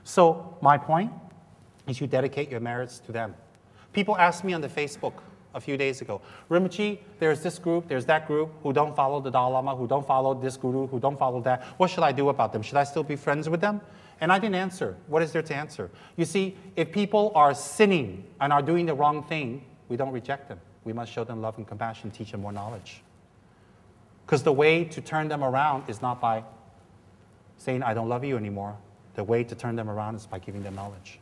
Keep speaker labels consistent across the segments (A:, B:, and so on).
A: So my point is you dedicate your merits to them. People asked me on the Facebook a few days ago, Rinpoche, there's this group, there's that group who don't follow the Dalai Lama, who don't follow this guru, who don't follow that. What should I do about them? Should I still be friends with them? And I didn't answer. What is there to answer? You see, if people are sinning and are doing the wrong thing, we don't reject them. We must show them love and compassion, teach them more knowledge. Because the way to turn them around is not by saying, I don't love you anymore. The way to turn them around is by giving them knowledge.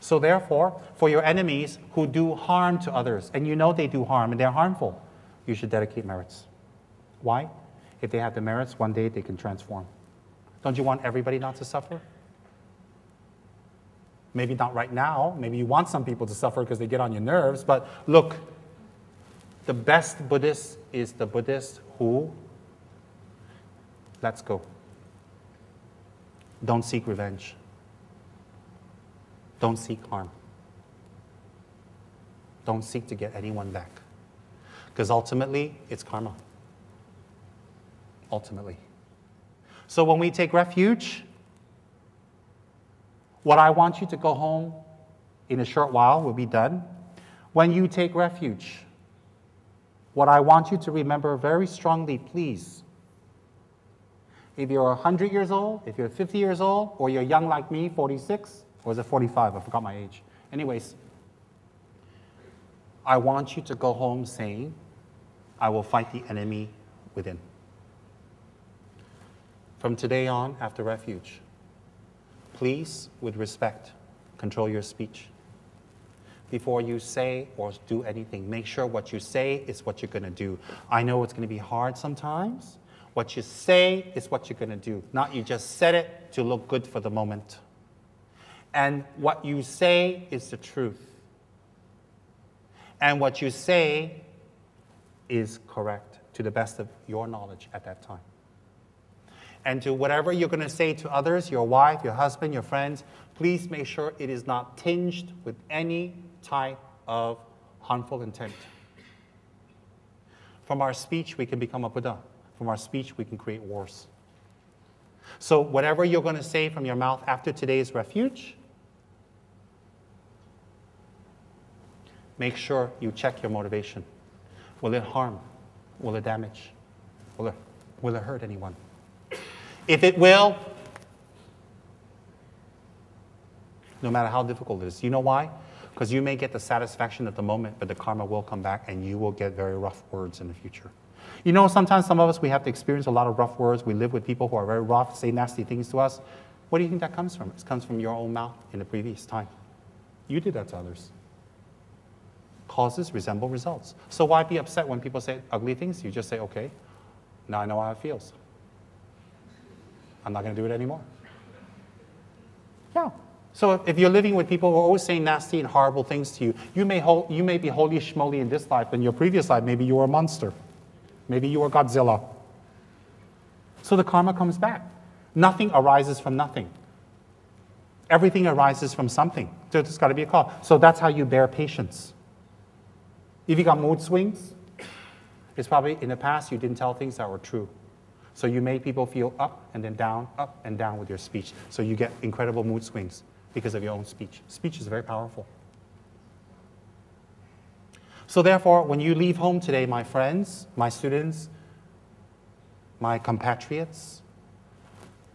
A: So therefore, for your enemies who do harm to others, and you know they do harm and they're harmful, you should dedicate merits. Why? If they have the merits, one day they can transform. Don't you want everybody not to suffer? Maybe not right now. Maybe you want some people to suffer because they get on your nerves. But look, the best Buddhist is the Buddhist who lets go. Don't seek revenge. Don't seek harm. Don't seek to get anyone back. Because ultimately, it's karma. Ultimately. So when we take refuge, what I want you to go home in a short while will be done. When you take refuge, what I want you to remember very strongly, please, if you're 100 years old, if you're 50 years old, or you're young like me, 46, or is it 45? I forgot my age. Anyways, I want you to go home saying, I will fight the enemy within. From today on, after refuge, please, with respect, control your speech. Before you say or do anything, make sure what you say is what you're going to do. I know it's going to be hard sometimes. What you say is what you're going to do, not you just said it to look good for the moment. And what you say is the truth. And what you say is correct to the best of your knowledge at that time. And to whatever you're going to say to others, your wife, your husband, your friends, please make sure it is not tinged with any type of harmful intent. From our speech, we can become a Buddha. From our speech, we can create wars. So whatever you're going to say from your mouth after today's refuge, make sure you check your motivation. Will it harm? Will it damage? Will it hurt anyone? If it will, no matter how difficult it is. You know why? Because you may get the satisfaction at the moment, but the karma will come back and you will get very rough words in the future. You know, sometimes some of us, we have to experience a lot of rough words. We live with people who are very rough, say nasty things to us. What do you think that comes from? It comes from your own mouth in the previous time. You did that to others. Causes resemble results. So why be upset when people say ugly things? You just say, okay, now I know how it feels. I'm not going to do it anymore. Yeah. So if you're living with people who are always saying nasty and horrible things to you, you may be holy schmoly in this life, but in your previous life, maybe you were a monster. Maybe you were Godzilla. So the karma comes back. Nothing arises from nothing. Everything arises from something. So there's got to be a cause. So that's how you bear patience. If you got mood swings, it's probably in the past you didn't tell things that were true. So you made people feel up and down with your speech. So you get incredible mood swings because of your own speech. Speech is very powerful. So therefore, when you leave home today, my friends, my students, my compatriots,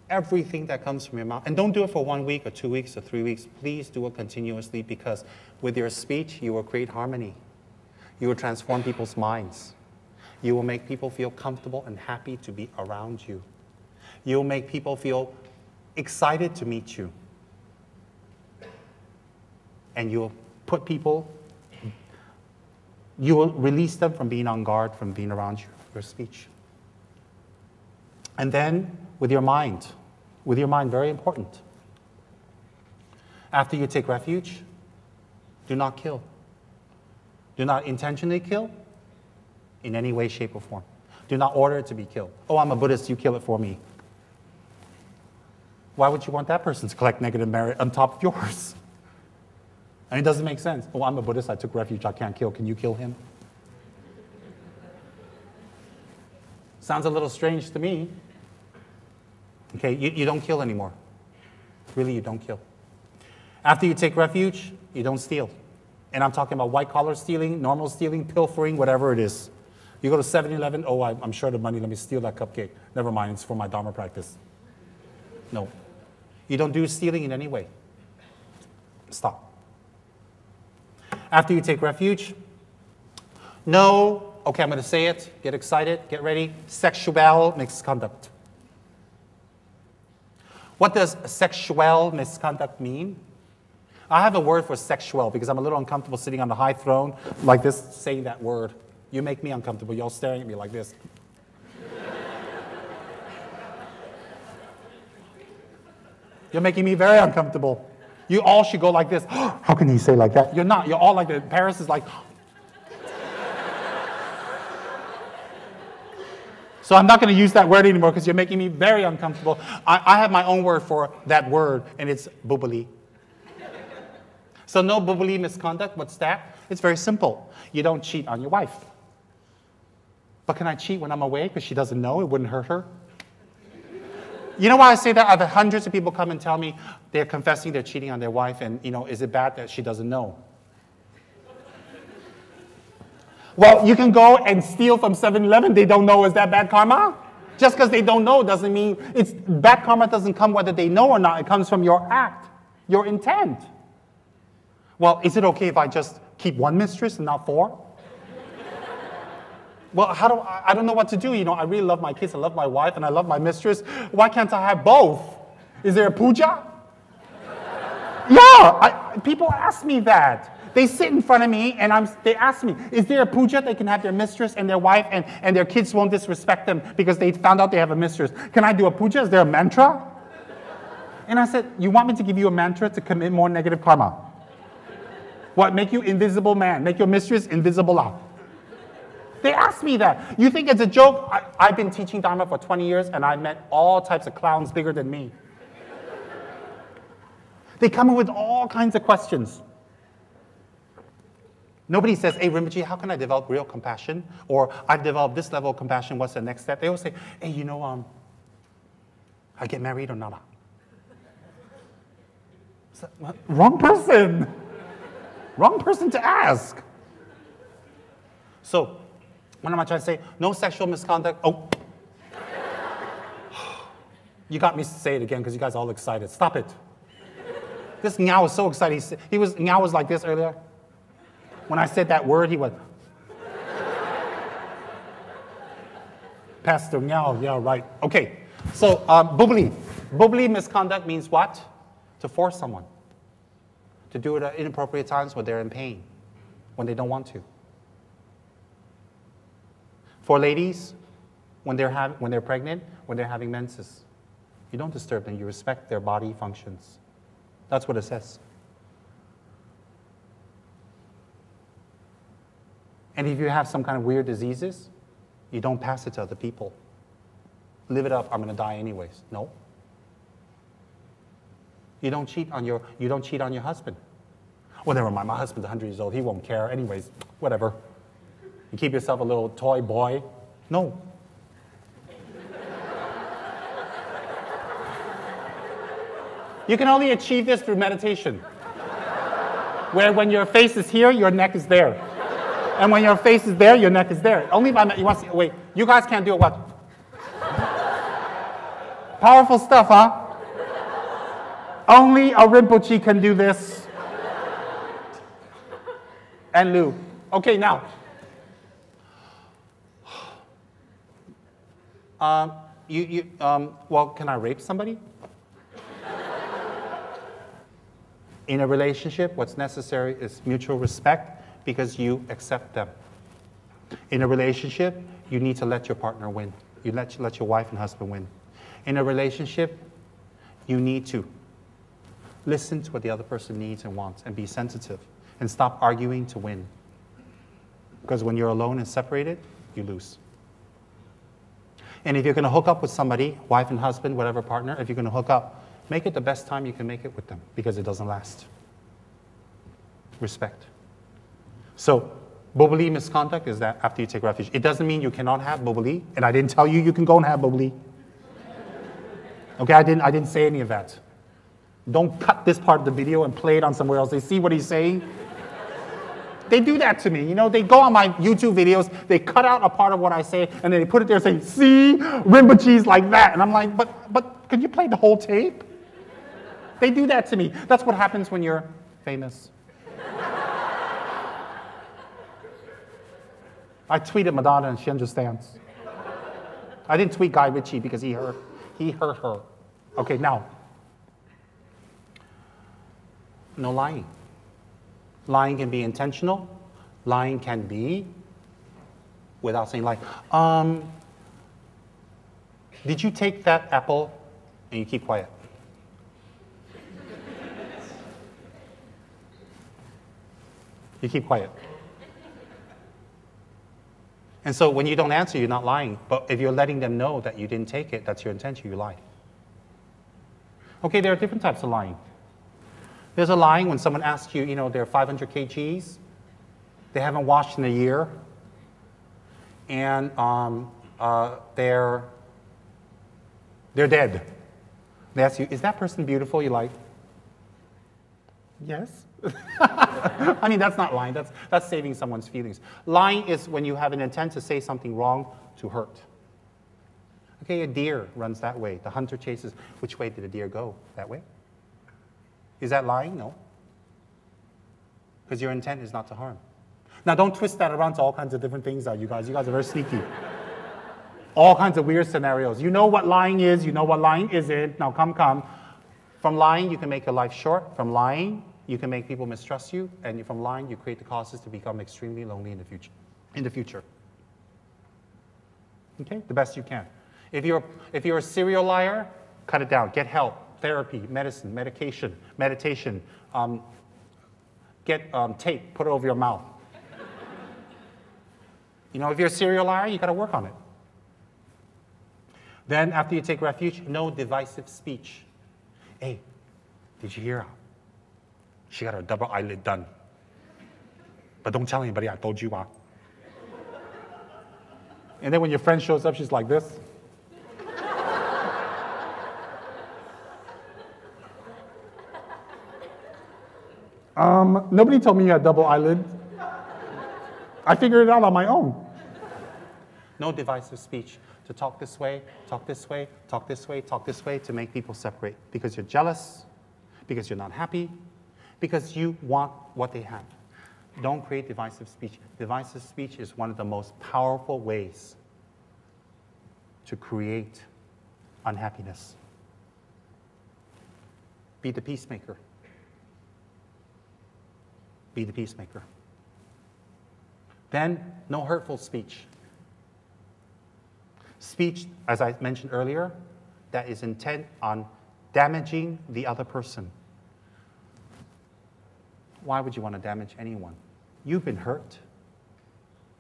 A: everything that comes from your mouth, and don't do it for 1 week or 2 weeks or 3 weeks. Please do it continuously, because with your speech, you will create harmony. You will transform people's minds. You will make people feel comfortable and happy to be around you. You will make people feel excited to meet you. And you will put people, you will release them from being on guard, from being around you, your speech. And then with your mind, very important. After you take refuge, do not kill. Do not intentionally kill in any way, shape, or form. Do not order it to be killed. Oh, I'm a Buddhist, you kill it for me. Why would you want that person to collect negative merit on top of yours? And it doesn't make sense. Oh, I'm a Buddhist, I took refuge, I can't kill. Can you kill him? Sounds a little strange to me. Okay, you don't kill anymore. Really, you don't kill. After you take refuge, you don't steal. And I'm talking about white-collar stealing, normal stealing, pilfering, whatever it is. You go to 7-Eleven, oh, I'm short of money, let me steal that cupcake. Never mind, it's for my Dharma practice. No. You don't do stealing in any way. Stop. After you take refuge, no, okay, I'm going to say it, get excited, get ready, sexual misconduct. What does sexual misconduct mean? I have a word for sexual because I'm a little uncomfortable sitting on the high throne like this, saying that word. You make me uncomfortable. Y'all staring at me like this. You're making me very uncomfortable. You all should go like this. How can you say like that? You're not. You're all like that. Paris is like. So I'm not going to use that word anymore because you're making me very uncomfortable. I have my own word for that word, and it's bubali. So no bubali misconduct. What's that? It's very simple. You don't cheat on your wife. But can I cheat when I'm away because she doesn't know? It wouldn't hurt her. You know why I say that? I've had hundreds of people come and tell me they're confessing they're cheating on their wife, and is it bad that she doesn't know? Well, you can go and steal from 7-Eleven. They don't know. Is that bad karma? Just because they don't know doesn't mean it's bad karma. Doesn't come whether they know or not. It comes from your act, your intent. Well, is it okay if I just keep one mistress and not 4? Well, I don't know what to do. I really love my kids, I love my wife, and I love my mistress. Why can't I have both? Is there a puja? Yeah, people ask me that. They sit in front of me and they ask me, is there a puja they can have their mistress and their wife and their kids won't disrespect them because they found out they have a mistress? Can I do a puja? Is there a mantra? And I said, you want me to give you a mantra to commit more negative karma? What, make you invisible man? Make your mistress invisible? They ask me that. You think it's a joke? I've been teaching Dharma for 20 years and I've met all types of clowns bigger than me. They come in with all kinds of questions. Nobody says, hey, Rinpoche, how can I develop real compassion? Or I've developed this level of compassion, what's the next step? They always say, hey, I get married or not? So, wrong person. Wrong person to ask. So, what am I trying to say? No sexual misconduct. Oh. You got me to say it again because you guys are all excited. Stop it. This Ngao was so excited. Ngao was like this earlier. When I said that word, he went. Pastor Ngao, yeah, right. Okay, so bubli. Bubli misconduct means what? To force someone. To do it at inappropriate times when they're in pain, when they don't want to. For ladies, when they're pregnant, when they're having menses, you don't disturb them, you respect their body functions. That's what it says. And if you have some kind of weird diseases, you don't pass it to other people. Live it up, I'm going to die anyways. No. You don't cheat on your husband. Well, never mind, my husband's 100 years old, he won't care anyways, whatever. You keep yourself a little toy boy. No. You can only achieve this through meditation. Where when your face is here, your neck is there. And when your face is there, your neck is there. Only by you want to see, wait, you guys can't do it, what? Powerful stuff, huh? Only a Rinpoche can do this. And Lu. Okay, now. Well, can I rape somebody? In a relationship, what's necessary is mutual respect because you accept them. In a relationship, you need to let your partner win. You let your wife and husband win. In a relationship, you need to listen to what the other person needs and wants and be sensitive and stop arguing to win. Because when you're alone and separated, you lose. And if you're going to hook up with somebody, wife and husband, whatever partner, if you're going to hook up, make it the best time you can make it with them because it doesn't last. Respect. So, bubali misconduct is that after you take refuge. It doesn't mean you cannot have bubali, and I didn't tell you you can go and have bubali. Okay, I didn't say any of that. Don't cut this part of the video and play it on somewhere else. They see what he's saying. They do that to me. You know, they go on my YouTube videos, they cut out a part of what I say, and then they put it there saying, see, Rinpoche's like that. And I'm like, but could you play the whole tape? They do that to me. That's what happens when you're famous. I tweeted Madonna and she understands. I didn't tweet Guy Ritchie because he hurt her. Okay, now. No lying. Lying can be intentional. Lying can be without saying lie. Did you take that apple? And you keep quiet. You keep quiet. And so when you don't answer, you're not lying. But if you're letting them know that you didn't take it, that's your intention, you lied. Okay, there are different types of lying. There's a lying when someone asks you, you know, they're 500 kgs, they haven't washed in a year, and they're dead. They ask you, is that person beautiful? You're like, yes. I mean, that's not lying. That's saving someone's feelings. Lying is when you have an intent to say something wrong to hurt. Okay, a deer runs that way. The hunter chases. Which way did the deer go? That way? Is that lying? No. Because your intent is not to harm. Now, don't twist that around to all kinds of different things, you guys. You guys are very sneaky. All kinds of weird scenarios. You know what lying is. You know what lying isn't. Now, come. From lying, you can make your life short. From lying, you can make people mistrust you. And from lying, you create the causes to become extremely lonely in the future. Okay? The best you can. If you're a serial liar, cut it down. Get help. Therapy, medicine, medication, meditation. Get tape, put it over your mouth. You know, if you're a serial liar, you got to work on it. Then after you take refuge, no divisive speech. Hey, did you hear her? She got her double eyelid done. But don't tell anybody I told you. And then when your friend shows up, she's like this. Nobody told me you had double eyelid. I figured it out on my own. No divisive speech. To talk this way, talk this way, talk this way, talk this way, to make people separate. Because you're jealous, because you're not happy, because you want what they have. Don't create divisive speech. Divisive speech is one of the most powerful ways to create unhappiness. Be the peacemaker. Be the peacemaker. Then, no hurtful speech. Speech, as I mentioned earlier, that is intent on damaging the other person. Why would you want to damage anyone? You've been hurt.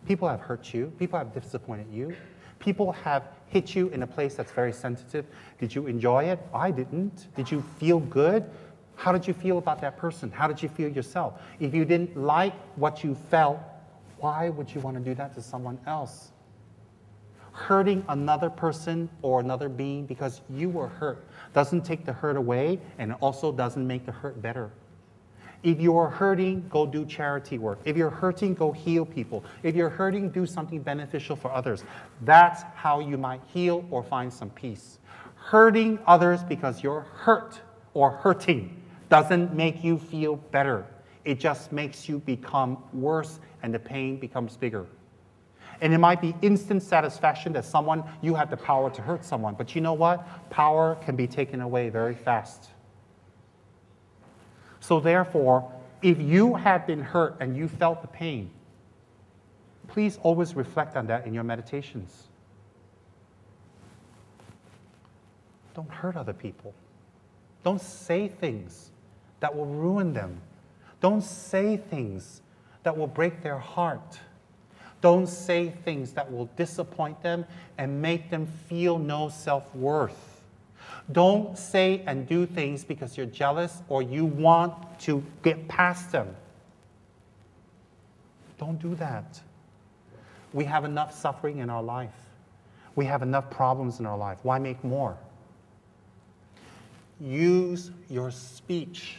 A: People have hurt you. People have disappointed you. People have hit you in a place that's very sensitive. Did you enjoy it? I didn't. Did you feel good? How did you feel about that person? How did you feel yourself? If you didn't like what you felt, why would you want to do that to someone else? Hurting another person or another being because you were hurt doesn't take the hurt away, and it also doesn't make the hurt better. If you're hurting, go do charity work. If you're hurting, go heal people. If you're hurting, do something beneficial for others. That's how you might heal or find some peace. Hurting others because you're hurt or hurting doesn't make you feel better. It just makes you become worse and the pain becomes bigger. And it might be instant satisfaction that you have the power to hurt someone. But you know what? Power can be taken away very fast. So therefore, if you have been hurt and you felt the pain, please always reflect on that in your meditations. Don't hurt other people. Don't say things that will ruin them. Don't say things that will break their heart. Don't say things that will disappoint them and make them feel no self-worth. Don't say and do things because you're jealous or you want to get past them. Don't do that. We have enough suffering in our life. We have enough problems in our life. Why make more? use your speech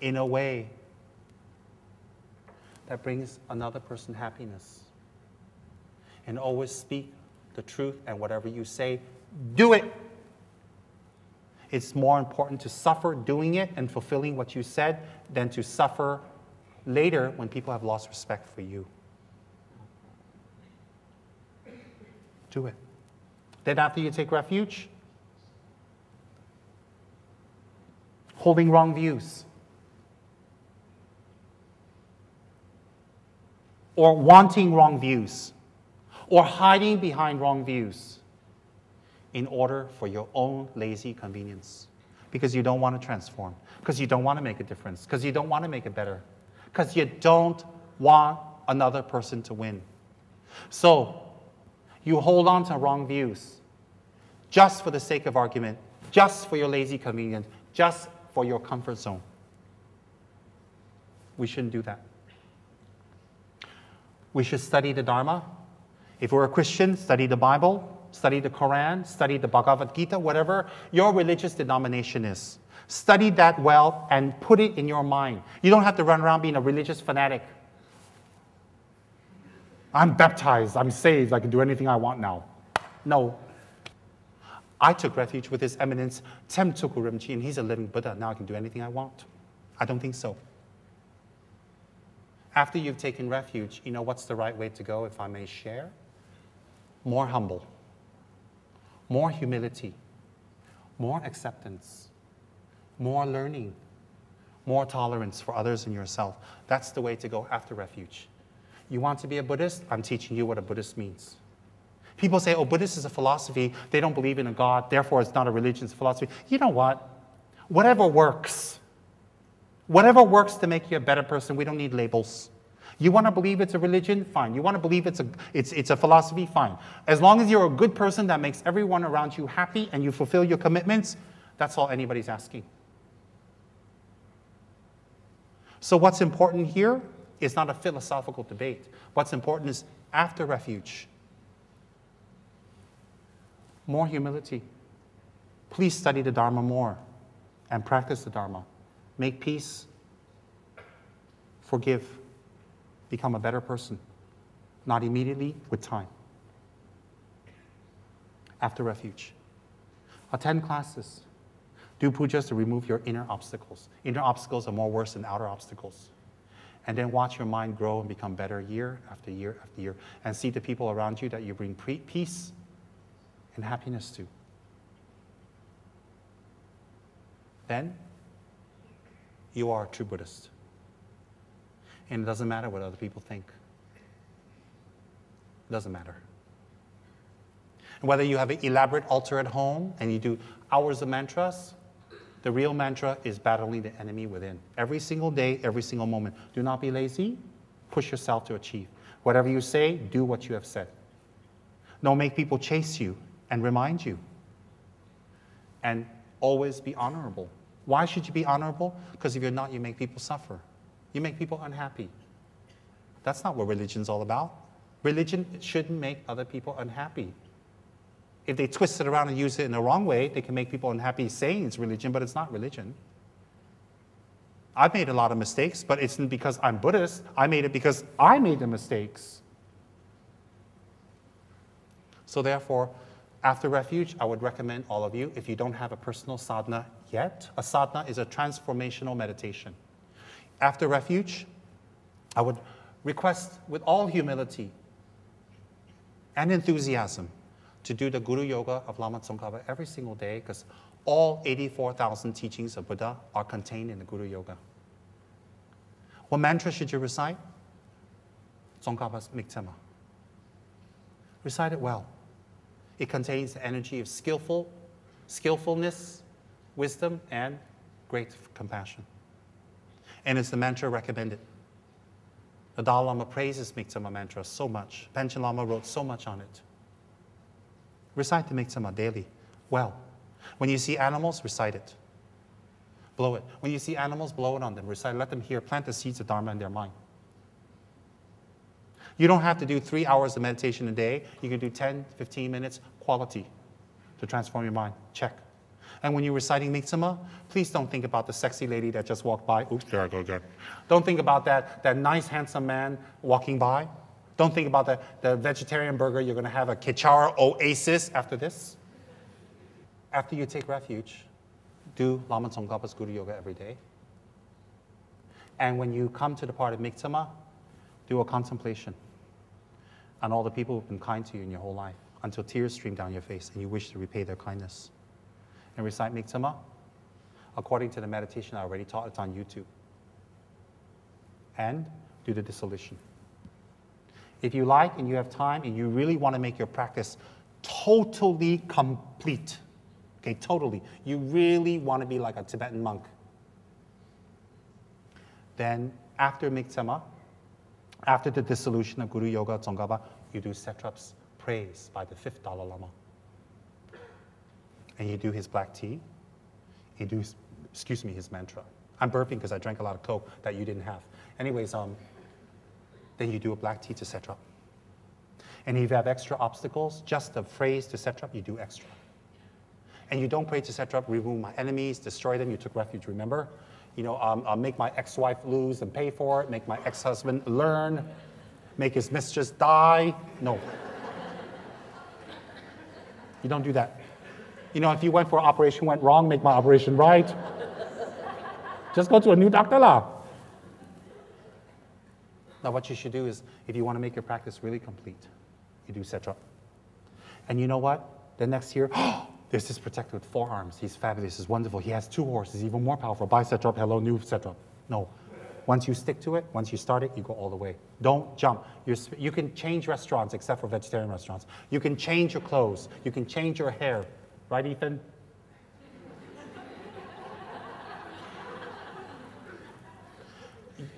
A: in a way that brings another person happiness. And always speak the truth, and whatever you say, do it. It's more important to suffer doing it and fulfilling what you said than to suffer later when people have lost respect for you. Do it. Then after you take refuge, holding wrong views, or wanting wrong views, or hiding behind wrong views in order for your own lazy convenience, because you don't want to transform, because you don't want to make a difference, because you don't want to make it better, because you don't want another person to win. So you hold on to wrong views just for the sake of argument, just for your lazy convenience, just for your comfort zone. We shouldn't do that. We should study the Dharma. If we're a Christian, study the Bible, study the Quran, study the Bhagavad Gita, whatever your religious denomination is. Study that well and put it in your mind. You don't have to run around being a religious fanatic. I'm baptized, I'm saved, I can do anything I want now. No. I took refuge with His Eminence Tsem Tulku Rinpoche, and he's a living Buddha. Now I can do anything I want. I don't think so. After you've taken refuge, you know what's the right way to go, if I may share? More humble, more humility, more acceptance, more learning, more tolerance for others and yourself. That's the way to go after refuge. You want to be a Buddhist? I'm teaching you what a Buddhist means. People say, oh, Buddhist is a philosophy. They don't believe in a God, therefore it's not a religion, it's a philosophy. You know what? Whatever works. Whatever works to make you a better person. We don't need labels. You want to believe it's a religion? Fine. You want to believe it's a philosophy? Fine. As long as you're a good person that makes everyone around you happy and you fulfill your commitments, that's all anybody's asking. So what's important here is not a philosophical debate. What's important is after refuge, more humility. Please study the Dharma more and practice the Dharma. Make peace, forgive, become a better person. Not immediately, with time. After refuge. Attend classes. Do pujas to remove your inner obstacles. Inner obstacles are more worse than outer obstacles. And then watch your mind grow and become better year after year after year. And see the people around you that you bring peace and happiness to. Then, you are a true Buddhist. And it doesn't matter what other people think. It doesn't matter. And whether you have an elaborate altar at home and you do hours of mantras, the real mantra is battling the enemy within. Every single day, every single moment. Do not be lazy. Push yourself to achieve. Whatever you say, do what you have said. Don't make people chase you and remind you. And always be honorable. Why should you be honorable? Because if you're not, you make people suffer. You make people unhappy. That's not what religion's all about. Religion shouldn't make other people unhappy. If they twist it around and use it in the wrong way, they can make people unhappy saying it's religion, but it's not religion. I've made a lot of mistakes, but it's not because I'm Buddhist. I made it because I made the mistakes. So therefore, after refuge, I would recommend all of you, if you don't have a personal sadhana yet, a sadhana is a transformational meditation. After refuge, I would request with all humility and enthusiasm to do the Guru Yoga of Lama Tsongkhapa every single day, because all 84,000 teachings of Buddha are contained in the Guru Yoga. What mantra should you recite? Tsongkhapa's Miktsema. Recite it well. It contains the energy of skillfulness, wisdom, and great compassion. And it's the mantra recommended. The Dalai Lama praises Miktsema mantra so much. Panchen Lama wrote so much on it. Recite the Miktsema daily. Well, when you see animals, recite it. Blow it. When you see animals, blow it on them. Recite it. Let them hear. Plant the seeds of Dharma in their mind. You don't have to do 3 hours of meditation a day. You can do 10, 15 minutes, quality, to transform your mind. Check. And when you're reciting Miktsama, please don't think about the sexy lady that just walked by. Oops, there I go again. Don't think about that nice, handsome man walking by. Don't think about the vegetarian burger you're going to have a Kechara oasis after this. After you take refuge, do Lama Tsongkhapa's Guru Yoga every day. And when you come to the part of Miktsama, do a contemplation on all the people who've been kind to you in your whole life until tears stream down your face and you wish to repay their kindness. And recite Miktsama according to the meditation I already taught. It's on YouTube. And do the dissolution. If you like and you have time and you really want to make your practice totally complete, okay, totally, you really want to be like a Tibetan monk, then after Miktsama, after the dissolution of Guru Yoga Tsongkhapa, you do Satrap's praise by the 5th Dalai Lama. And you do his black tea, you do, his mantra. I'm burping because I drank a lot of Coke that you didn't have. Anyways, then you do a black tea to Satrap. And if you have extra obstacles, just the phrase to Satrap, you do extra. And you don't pray to Satrap, remove my enemies, destroy them, you took refuge, remember? You know, make my ex-wife lose and pay for it, make my ex-husband learn, make his mistress die. No. You don't do that. You know, if you went for an operation, went wrong, make my operation right. Just go to a new doctor lah. Now what you should do is, if you want to make your practice really complete, you do Satrap. And you know what? The next year, there's this protector with 4 arms. He's fabulous, he's wonderful. He has 2 horses, even more powerful. Buy Satrap, hello, new Satrap. No. Once you stick to it, once you start it, you go all the way. Don't jump. You can change restaurants, except for vegetarian restaurants. You can change your clothes. You can change your hair. Right, Ethan?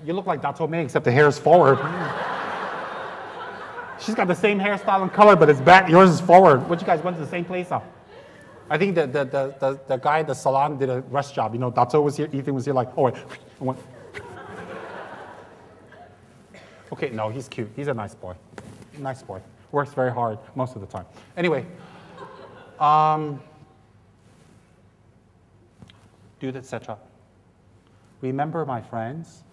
A: You look like Dato Mei, except the hair is forward. She's got the same hairstyle and color, but it's back. Yours is forward. What, you guys went to the same place? Huh? I think the guy at the salon did a rush job. You know, Dato was here, Ethan was here like, oh, wait. I went. Okay, no, he's cute. He's a nice boy. Nice boy. Works very hard most of the time. Anyway. Do the Satrap. Remember, my friends,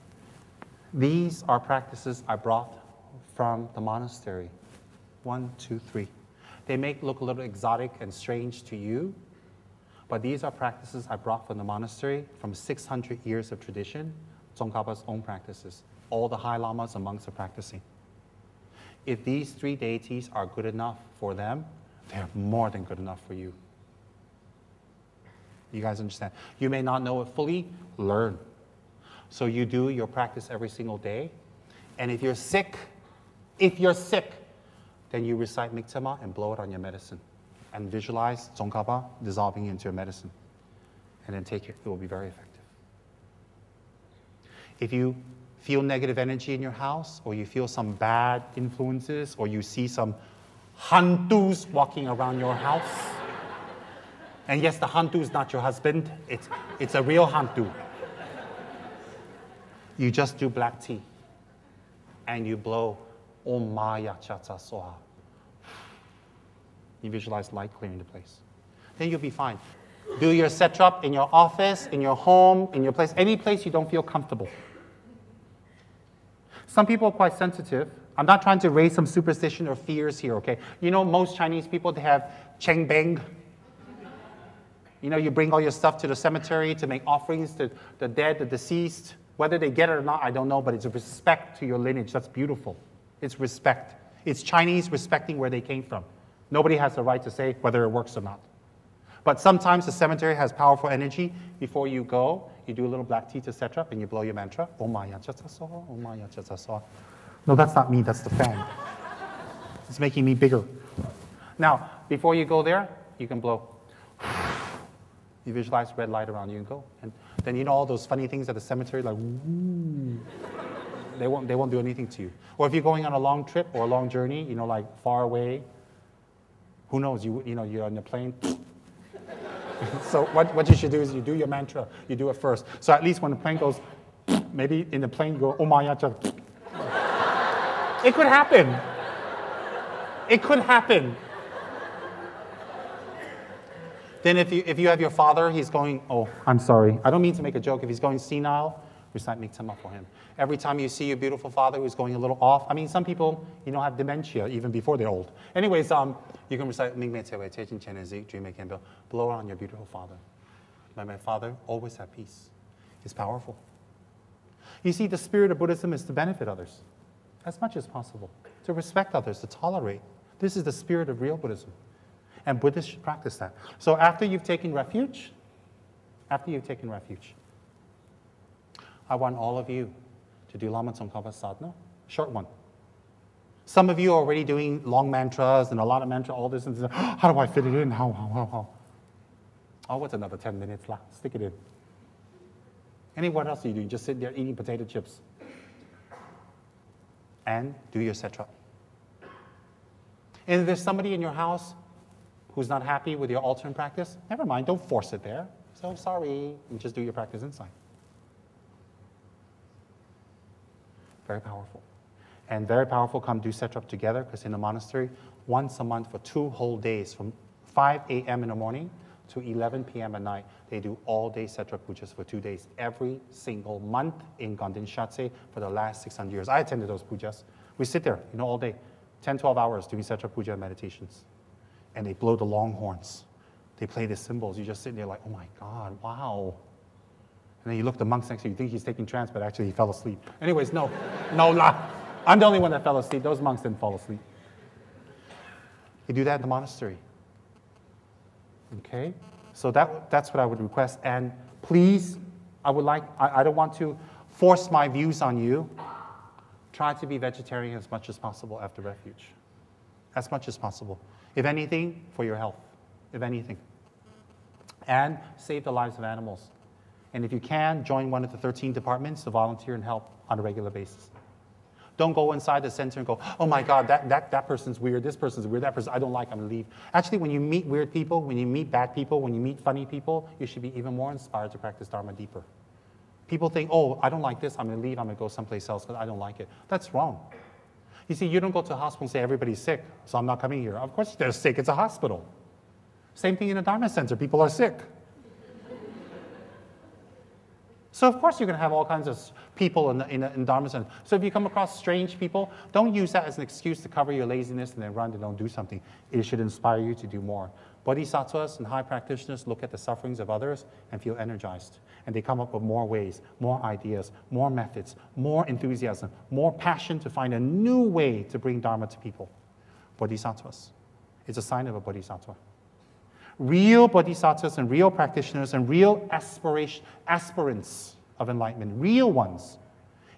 A: these are practices I brought from the monastery. 1, 2, 3. They may look a little exotic and strange to you, but these are practices I brought from the monastery, from 600 years of tradition, Tsongkhapa's own practices. All the high lamas and monks are practicing. If these 3 deities are good enough for them, they're more than good enough for you. You guys understand? You may not know it fully, learn. So you do your practice every single day. And if you're sick, then you recite Miktsama and blow it on your medicine. And visualize Tsongkhapa dissolving into your medicine. And then take it. It will be very effective. If you feel negative energy in your house, or you feel some bad influences, or you see some hantus walking around your house. And yes, the hantu is not your husband. It's a real hantu. You just do black tea. And you blow Om Maya Chatsa Soha. You visualize light clearing the place. Then you'll be fine. Do your Satrap in your office, in your home, in your place, any place you don't feel comfortable. Some people are quite sensitive. I'm not trying to raise some superstition or fears here, okay? You know, most Chinese people, they have Cheng Beng. You know, you bring all your stuff to the cemetery to make offerings to the dead, the deceased. Whether they get it or not, I don't know, but it's a respect to your lineage. That's beautiful. It's respect. It's Chinese respecting where they came from. Nobody has the right to say whether it works or not. But sometimes the cemetery has powerful energy. Before you go, you do a little black tea to Satrap and you blow your mantra. Om Maya Chatsa Soha, Om Maya Chatsa Soha. No, that's not me, that's the fan. It's making me bigger. Now, before you go there, you can blow. You visualize red light around you and go. And then you know all those funny things at the cemetery, like, woo. They won't do anything to you. Or if you're going on a long trip or a long journey, you know, like far away, who knows, you know, you're on the plane. So what you should do is you do your mantra, you do it first. So at least when the plane goes, maybe in the plane you go, Om Maya Chatsa. It could happen. It could happen. Then if you have your father, he's going, oh, I'm sorry. I don't mean to make a joke. If he's going senile, recite Miktama for him. Every time you see your beautiful father who's going a little off, I mean, some people, have dementia even before they're old. Anyways, you can recite blow on your beautiful father. May my father always have peace. It's powerful. You see, the spirit of Buddhism is to benefit others as much as possible, to respect others, to tolerate. This is the spirit of real Buddhism. And Buddhists should practice that. So after you've taken refuge, I want all of you to do Lama Tsongkhapa Sadhana, short one. Some of you are already doing long mantras and a lot of mantra, all this and this. How do I fit it in? How? Oh, what's another 10 minutes left? Stick it in. What else are you doing? Just sit there eating potato chips. And do your setra. And if there's somebody in your house who's not happy with your alternate practice, never mind, don't force it there. So sorry, and just do your practice inside. Very powerful. And very powerful, come do setra together, because in the monastery, once a month for 2 whole days, from 5 a.m. in the morning to 11 p.m. at night, they do all-day setra pujas for 2 days, every single month in Gandhin Shatse for the last 600 years. I attended those pujas. We sit there, all day, 10, 12 hours doing setra puja meditations. And they blow the long horns. They play the cymbals. You just sit there like, oh my God, wow. And then you look at the monks next to you, you think he's taking trance, but actually he fell asleep. Anyways, no, I'm the only one that fell asleep. Those monks didn't fall asleep. You do that in the monastery. Okay? So that's what I would request. And please, I don't want to force my views on you. Try to be vegetarian as much as possible after refuge. As much as possible. If anything, for your health. If anything. And save the lives of animals. And if you can, join one of the 13 departments to volunteer and help on a regular basis. Don't go inside the center and go, oh my God, that person's weird, this person's weird, that person, I don't like, I'm gonna leave. Actually, when you meet weird people, when you meet bad people, when you meet funny people, you should be even more inspired to practice Dharma deeper. People think, oh, I don't like this, I'm gonna leave, I'm gonna go someplace else because I don't like it. That's wrong. You see, you don't go to a hospital and say, everybody's sick, so I'm not coming here. Of course they're sick, it's a hospital. Same thing in a Dharma center, people are sick. So of course you're going to have all kinds of people in Dharma center. So if you come across strange people, don't use that as an excuse to cover your laziness and then run and don't do something. It should inspire you to do more. Bodhisattvas and high practitioners look at the sufferings of others and feel energized. And they come up with more ways, more ideas, more methods, more enthusiasm, more passion to find a new way to bring Dharma to people. Bodhisattvas. It's a sign of a bodhisattva. Real bodhisattvas and real practitioners and real aspirants of enlightenment, real ones.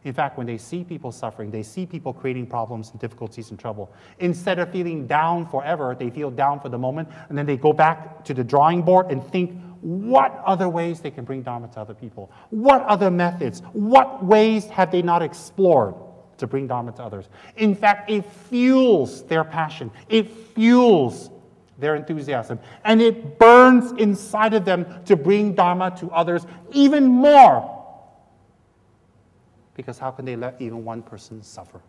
A: In fact, when they see people suffering, they see people creating problems and difficulties and trouble, instead of feeling down forever, they feel down for the moment, and then they go back to the drawing board and think what other ways they can bring Dharma to other people. What other methods? What ways have they not explored to bring Dharma to others? In fact, it fuels their passion. It fuels their enthusiasm. And it burns inside of them to bring Dharma to others even more. Because how can they let even one person suffer?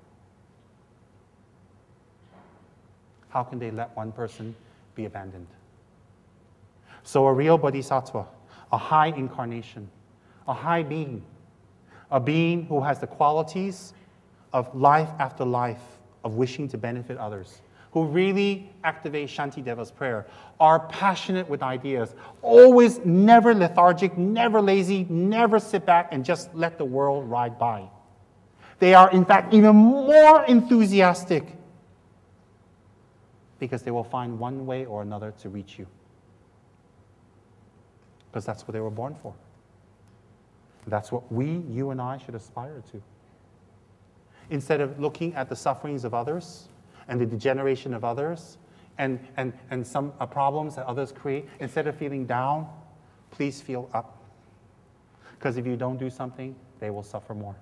A: How can they let one person be abandoned? So a real bodhisattva, a high incarnation, a high being, a being who has the qualities of life after life, of wishing to benefit others, who really activate Shantideva's prayer, are passionate with ideas, always never lethargic, never lazy, never sit back and just let the world ride by. They are, in fact, even more enthusiastic because they will find one way or another to reach you. Because that's what they were born for. That's what you and I should aspire to. Instead of looking at the sufferings of others, and the degeneration of others, and some problems that others create, instead of feeling down, please feel up. Because if you don't do something, they will suffer more.